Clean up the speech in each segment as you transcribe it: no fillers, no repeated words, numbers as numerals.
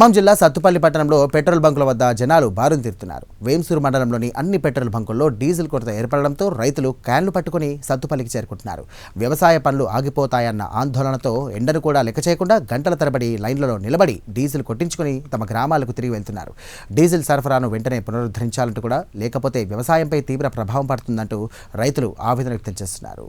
ఖమ్మం జిల్లా సత్తుపల్లి పట్టణంలో పెట్రోల్ బంకుల వద్ద జనాలు బారులు తీరుతున్నారు. వేంసూరు మండలంలోని అన్ని పెట్రోల్ బంకుల్లో డీజిల్ కొరత ఏర్పడడంతో రైతులు క్యాన్లు పట్టుకుని సత్తుపల్లికి చేరుకుంటున్నారు. వ్యవసాయ పనులు ఆగిపోతాయన్న ఆందోళనతో ఎండను కూడా లెక్క చేయకుండా గంటల తరబడి లైన్లలో నిలబడి డీజిల్ కొట్టించుకుని తమ గ్రామాలకు తిరిగి వెళ్తున్నారు. డీజిల్ సరఫరాను వెంటనే పునరుద్ధరించాలంటూ కూడా, లేకపోతే వ్యవసాయంపై తీవ్ర ప్రభావం పడుతుందంటూ రైతులు ఆవేదన వ్యక్తం చేస్తున్నారు.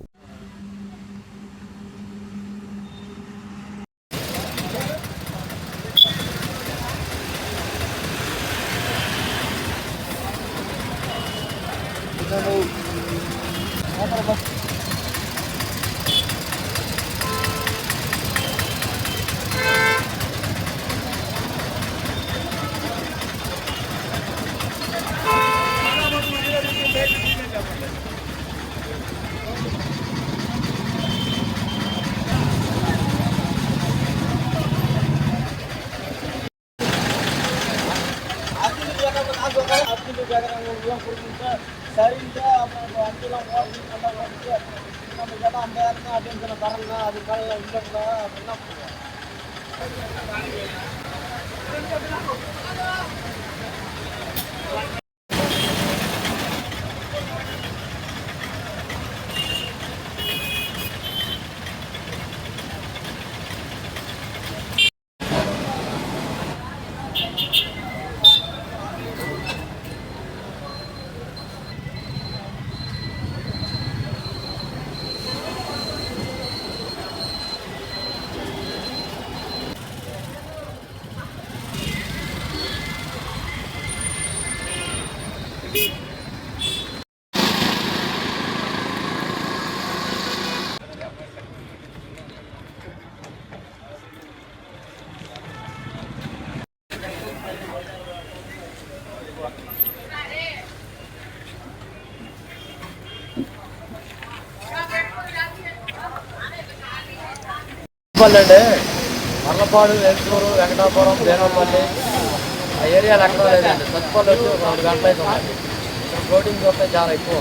మర్లపాడు, వేంసూరు, వెంకటాపురం, దేనపల్లి ఆ ఏరియాలో ఎక్కడ లేదండి. సత్తుపల్లి వచ్చి 4 గంటలు అయితే ఉన్నాయి. ఫ్లోటింగ్ చూస్తే చాలా ఎక్కువ.